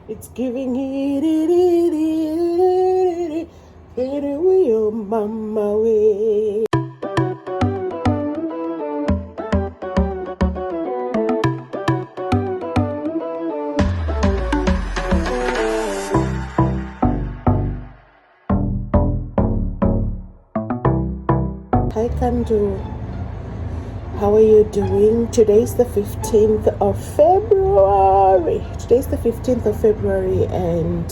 It's giving it away, oh mama way. Hi Kandu, how are you doing? Today's the 15th of February. And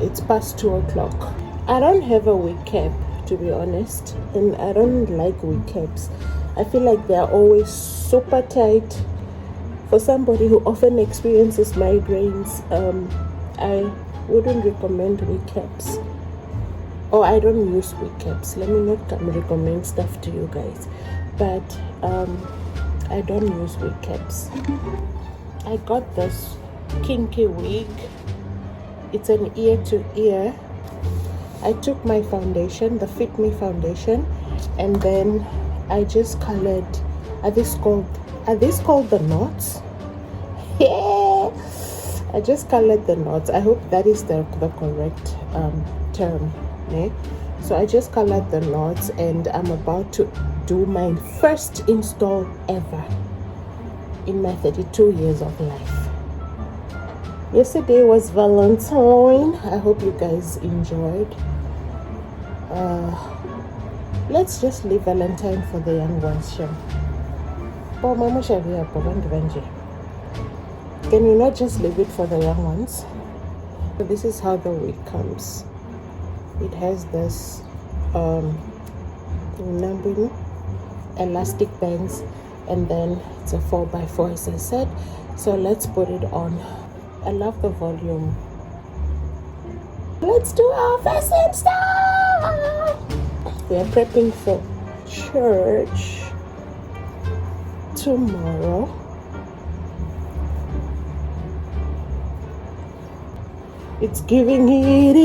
it's past 2 o'clock. I don't have a wig cap, to be honest, and I don't like wig caps. I feel like they're always super tight. For somebody who often experiences migraines, I wouldn't recommend wig caps. Or I don't use wig caps. Let me not come recommend stuff to you guys, but I don't use wig caps. I got this kinky wig. It's an ear to ear. I took my foundation, the Fit Me foundation, and then I just colored. Are these called the knots? Yeah. I just colored the knots. I hope that is the correct term. Yeah? So I just colored the knots, and I'm about to do my first install ever in my 32 years of life. Yesterday was Valentine. I hope you guys enjoyed. Let's just leave Valentine for the young ones, sure. Can you not just leave it for the young ones? So this is how the wig comes. It has this elastic bands, and then it's a 4x4 as I said. So let's put it on. I love the volume. Let's do our first install. We are prepping for church tomorrow. It's giving it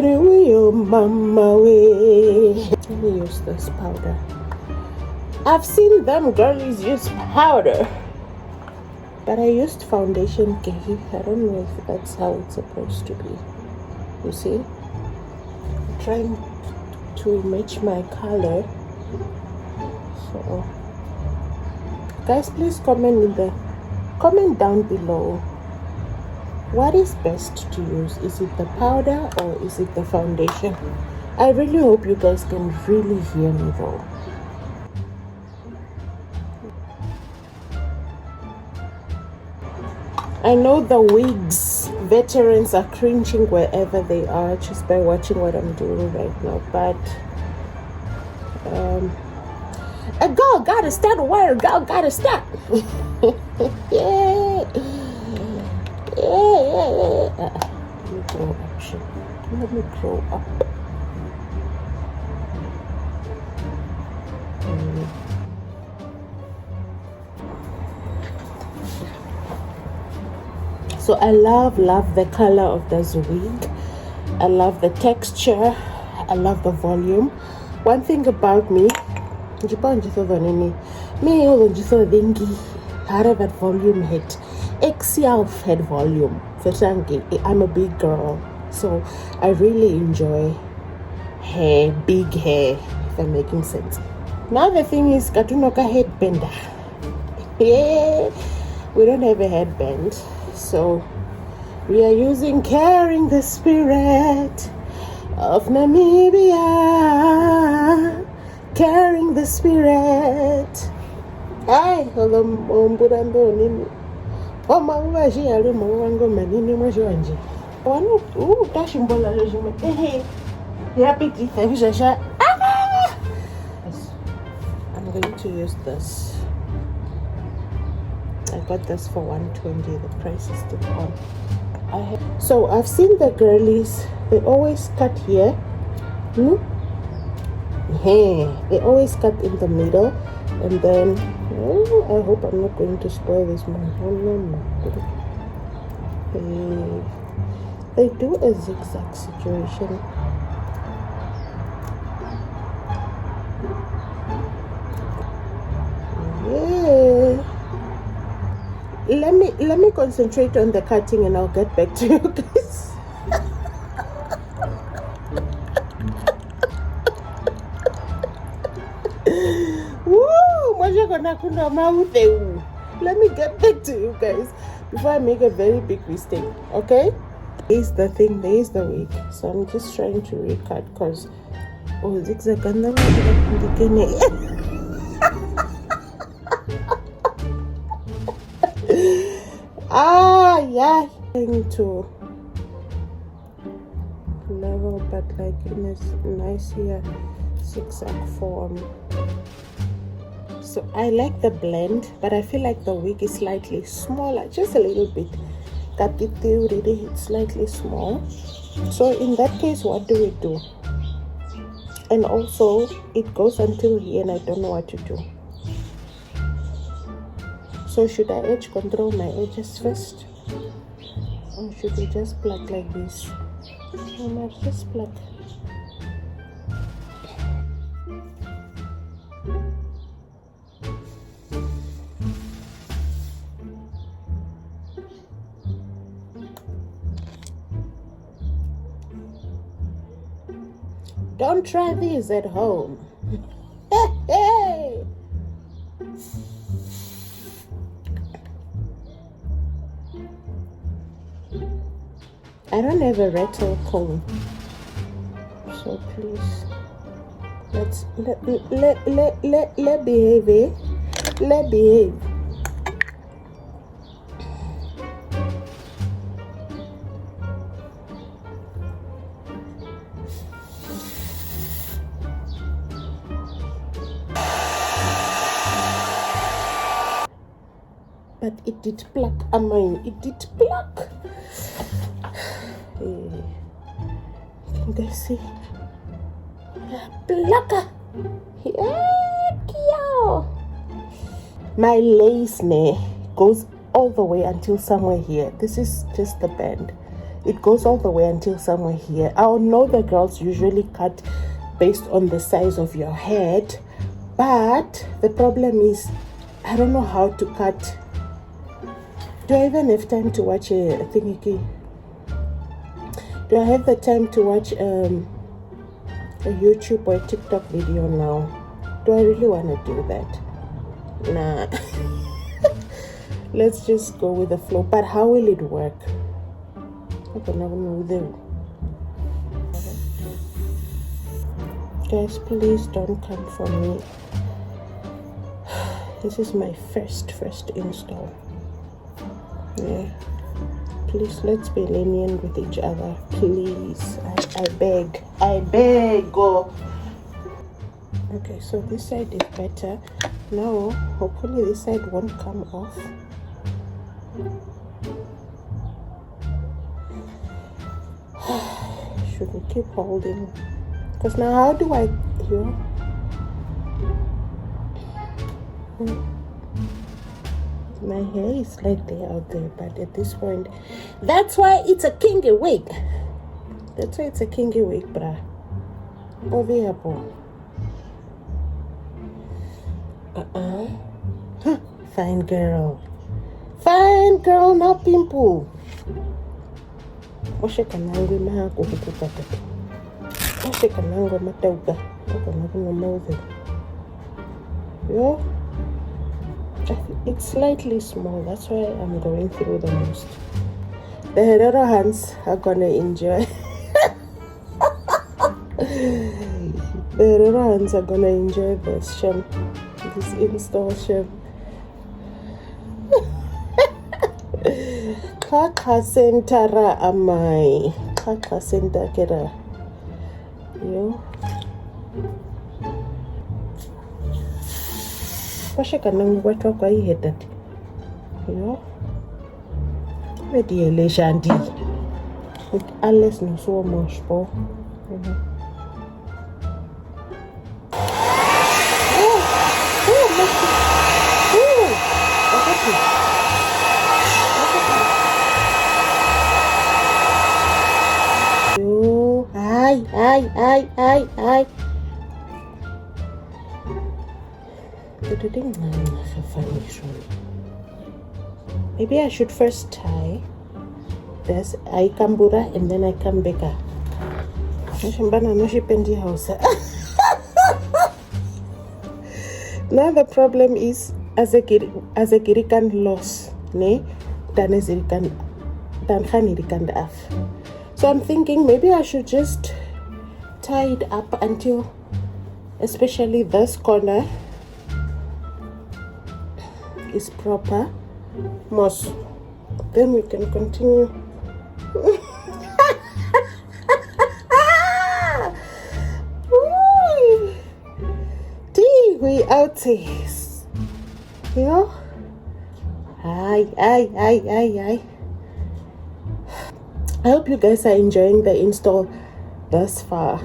away, oh mama way. Let me use this powder. I've seen them girlies use powder, but I used foundation Kehi. I don't know if that's how it's supposed to be. You see? I'm trying to match my color. So guys, please comment down below. What is best to use? Is it the powder or is it the foundation? I really hope you guys can really hear me though. I know the wigs veterans are cringing wherever they are just by watching what I'm doing right now, but a girl gotta start a wire, girl gotta start. Yeah. Let me grow up, shit. Let me grow up. So I love the color of this wig. I love the texture. I love the volume. One thing about me, me that volume hit. Self head volume. I'm a big girl, so I really enjoy hair, big hair, if I'm making sense. Now the thing is, Katunoka headbender. Yeah, we don't have a headband, so we are using Carrying the Spirit of Namibia. Carrying the Spirit. Ay, I'm going to use this. I got this for 120. The price is still on. So I've seen the girlies, they always cut here. They always cut in the middle, and then I hope I'm not going to spoil this one. They do a zigzag situation. Yeah. let me concentrate on the cutting and I'll get back to you guys. Let me get back to you guys before I make a very big mistake. Okay, there's the thing, there's the wig, so I'm just trying to recut because zigzag and yeah, trying to level but like in a nice here zigzag form. So I like the blend, but I feel like the wig is slightly smaller, just a little bit. It's slightly small. So in that case, what do we do? And also it goes until here and I don't know what to do. So should I edge control my edges first? Or should we just pluck like this? I might just pluck. Don't try these at home. Hey. I don't have a rattle comb, so please let's let behave, eh? Let behave. But it did pluck, it did pluck. Hey. Can you guys see? Plucker. My lace goes all the way until somewhere here. This is just the band. It goes all the way until somewhere here. I know the girls usually cut based on the size of your head, but the problem is I don't know how to cut. Do I even have time to watch a thingy? Do I have the time to watch a YouTube or a TikTok video now? Do I really want to do that? Nah. Let's just go with the flow. But how will it work? I don't know. Guys, please don't come for me. This is my first install. Yeah, please, let's be lenient with each other, please. I beg. Oh. Okay, so this side is better now. Hopefully this side won't come off. Should we keep holding? Because now how do I here? My hair is slightly out there, but at this point, that's why it's a kingy wig. That's why it's a kingy wig, bruh. Obviable. Huh. Fine girl, no pimple. Oshe kanangu mahako hukukata. Oshe kanangu matauka. Okanangu mauve. Yo. It's slightly small, that's why I'm going through the most. The Herrera hands are gonna enjoy. The Herrera hands are gonna enjoy this install shim. Kaka sentara amai. Kaka sentakera. Yo. Washaka nangu watu kwa hii head that. Yo. Wedi eleshandi. Alles no so much po. Ay. Maybe I should first tie this. I kambura and then I come back. Now the problem is as a girikan loss, ne? Dan khani af. So I'm thinking maybe I should just tie it up until, especially this corner, is proper. Most. Then we can continue. We out this, you know. I hope you guys are enjoying the install thus far.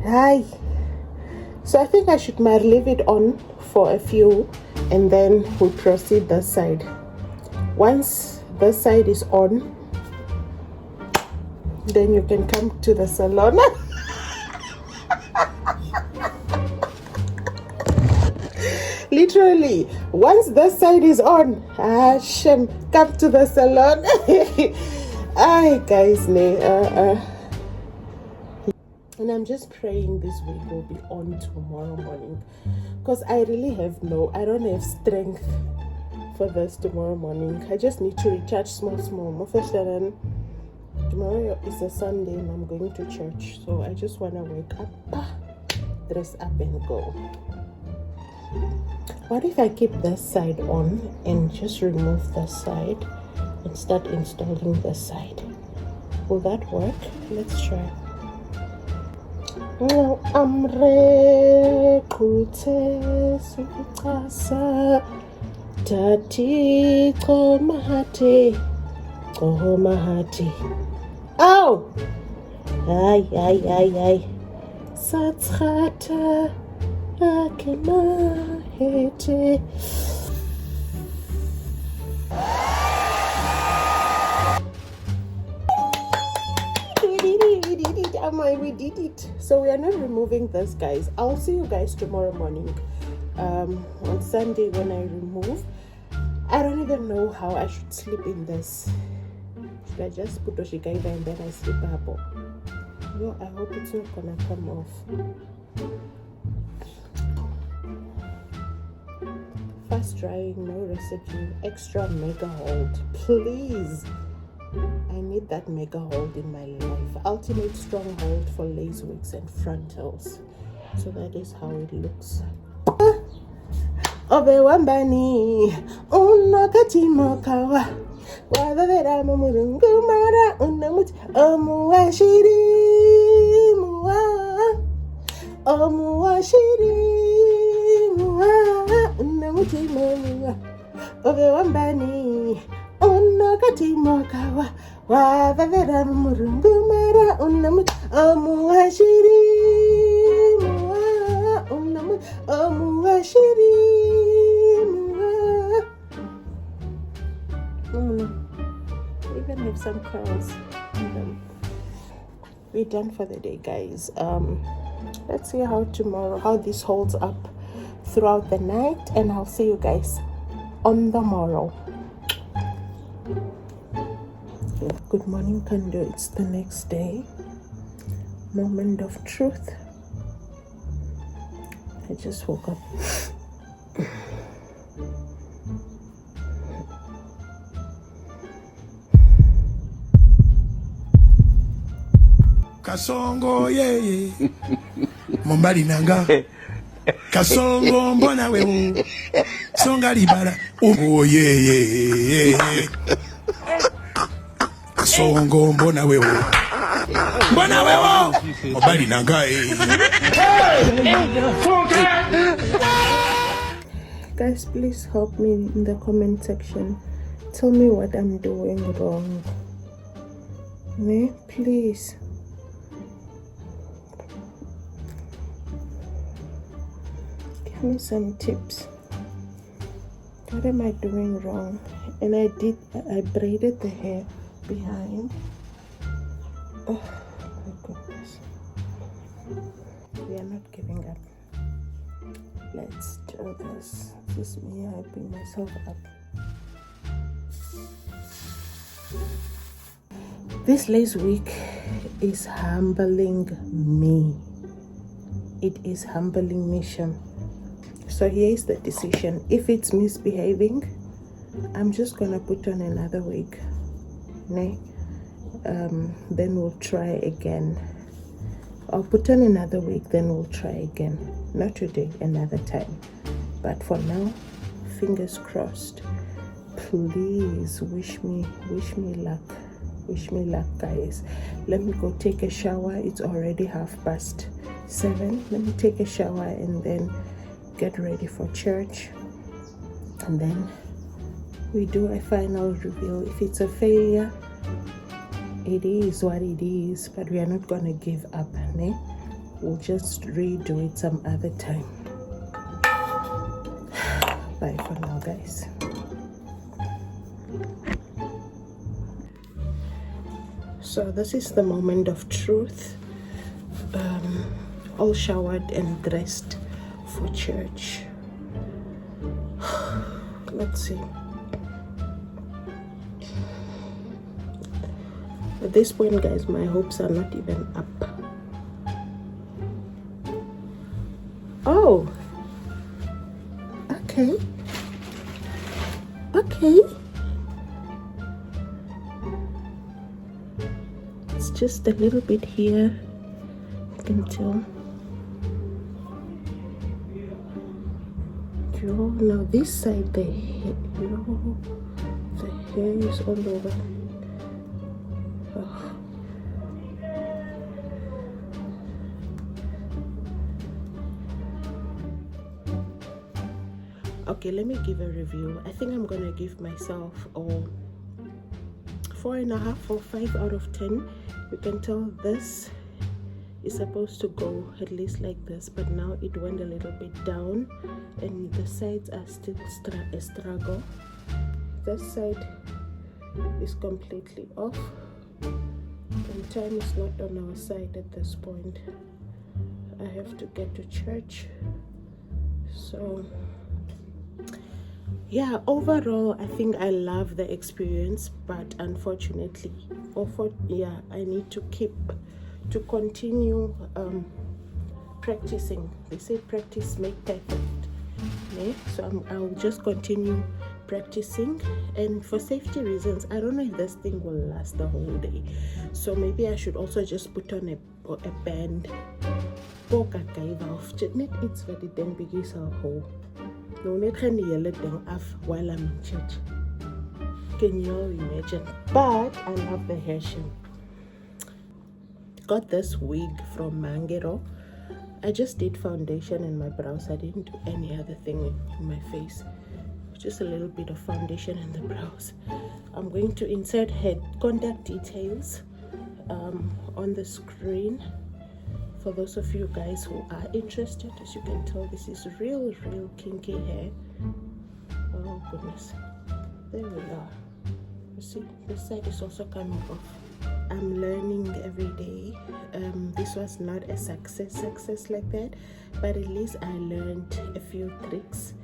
Hi. So I think I should leave it on for a few and then we'll proceed this side. Once this side is on, then you can come to the salon. Literally, once this side is on, Hashem, come to the salon. Ay, guys, and I'm just praying this week will be on tomorrow morning, because I really I don't have strength for this tomorrow morning. I just need to recharge small. Tomorrow is a Sunday and I'm going to church, so I just want to wake up, dress up and go. What if I keep this side on and just remove this side and start installing this side? Will that work? Let's try. Now I'm mahati. Oh! Ay. Satrata akemahete. We did it. So we are not removing this, guys. I'll see you guys tomorrow morning. On Sunday when I remove. I don't even know how I should sleep in this. Should I just put Oshikaiba and then I sleep up? No, I hope it's not gonna come off. Fast drying, no residue, extra mega hold. Please. I need that mega hold in my life. Ultimate strong hold for lace wigs and frontals. So that is how it looks. Obe wambani unokati mokawa wadavera mumurungu mara unamuti omuwashiri muwa unamuti muwa obe wambani unokati mokawa wadavera mumurungu mara unamuti omuwashiri muwa unamuti omuwashiri. Even have some curls in them. We're done for the day, guys. Let's see how this holds up throughout the night, and I'll see you guys on the morrow. Good morning, Kando. It's the next day. Moment of truth. I just woke up. Kasongo ye Mombali nanga Kasongo mbona wewe Songa libala oh ye Kasongo mbona wewe Mombali nanga Guys, please help me in the comment section. Tell me what I'm doing wrong. Please. Give me some tips. What am I doing wrong? And I braided the hair behind. Oh my goodness. We are not giving up. Let's do this. This is me hyping myself up. This last week is humbling me. It is humbling me, Shem. So here's the decision. If it's misbehaving, I'm just gonna put on another wig. Nay. Then we'll try again. I'll put on another wig, then we'll try again. Not today, another time. But for now, fingers crossed. Please wish me luck. Wish me luck, guys. Let me go take a shower. It's already 7:30. Let me take a shower and then get ready for church. And then we do a final reveal. If it's a failure, it is what it is, but we are not going to give up. Ne? We'll just redo it some other time. Bye for now, guys. So this is the moment of truth. All showered and dressed for church. Let's see. At this point, guys, my hopes are not even up. Oh, okay. It's just a little bit here. You can tell. Now this side, the hair is all over. Oh. Okay, let me give a review. I think I'm gonna give myself a 4.5 or 5 out of 10. You can tell this is supposed to go at least like this, but now it went a little bit down and the sides are still a struggle. This side is completely off and time is not on our side at this point. I have to get to church. So yeah, overall I think I love the experience, but unfortunately I need to continue practicing. They say practice make perfect. Yeah? So I'll just continue practicing, and for safety reasons I don't know if this thing will last the whole day, so maybe I should also just put on a band. It's very then because no net can yell at them while I'm in church. Can you imagine? But I love the hair shape. Got this wig from Mangero. I just did foundation in my brows. I didn't do any other thing in my face. Just a little bit of foundation in the brows. I'm going to insert head contact details on the screen for those of you guys who are interested. As you can tell, this is real kinky hair. Oh goodness, there we are. You see, this side is also coming off. I'm learning every day. This was not a success like that, but at least I learned a few tricks.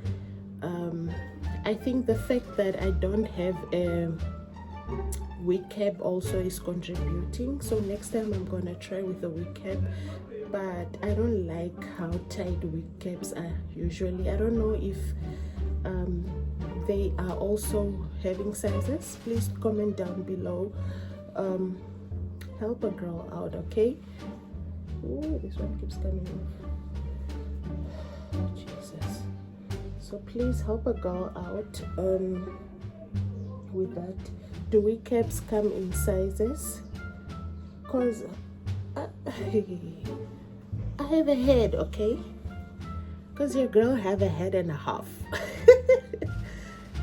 I think the fact that I don't have a wig cap also is contributing. So next time I'm gonna try with a wig cap, but I don't like how tight wig caps are usually. I don't know if they are also having sizes. Please comment down below. Help a girl out, okay? Ooh, this one keeps coming off. Oh, Jesus. So please help a girl out with that. Do wig caps come in sizes? Cause I have a head, okay? Cause your girl have a head and a half.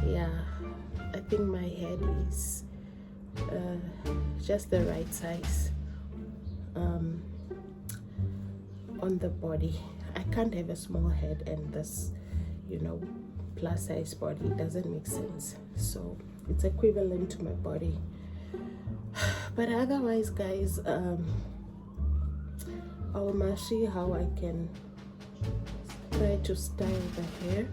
Yeah, I think my head is just the right size on the body. I can't have a small head and this, plus size body. It doesn't make sense. So it's equivalent to my body. But otherwise, guys, I will see how I can try to style the hair.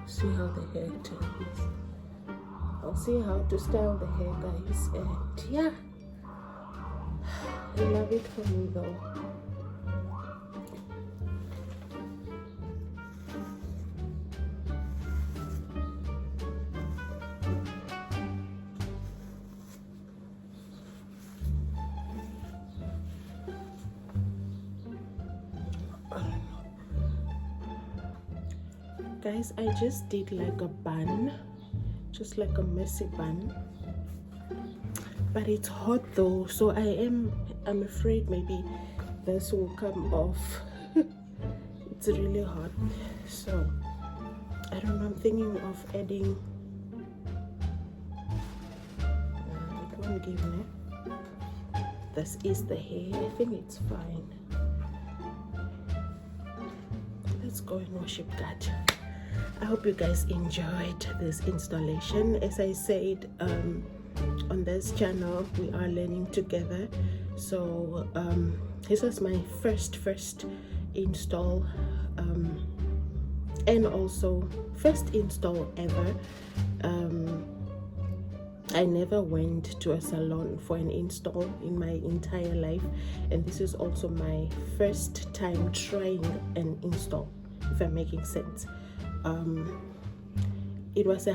See how the hair turns. I'll see how to style the hair, guys, and yeah, I love it for me though. Guys, I just did like a bun, just like a messy bun, but it's hot though, so I'm afraid maybe this will come off. It's really hot, so I don't know. I'm thinking of adding it won't give me. This is the hair. I think it's fine. Let's go and worship God. I hope you guys enjoyed this installation. As I said, on this channel we are learning together, so this was my first install, and also first install ever. I never went to a salon for an install in my entire life, and this is also my first time trying an install, if I'm making sense. It was a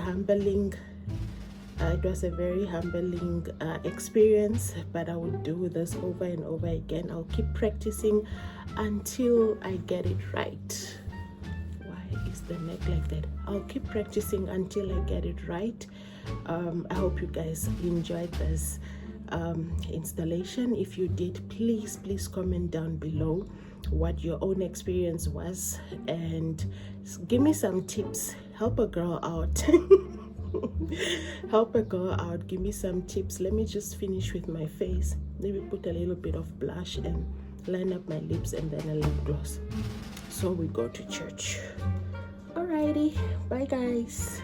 very humbling experience, but I would do this over and over again. I'll keep practicing until I get it right. Why is the neck like that? I'll keep practicing until I get it right. I hope you guys enjoyed this installation. If you did, please comment down below what your own experience was, and give me some tips. Help a girl out. Help a girl out. Give me some tips. Let me just finish with my face. Maybe put a little bit of blush and line up my lips, and then a lip gloss. So we go to church. Alrighty, bye guys.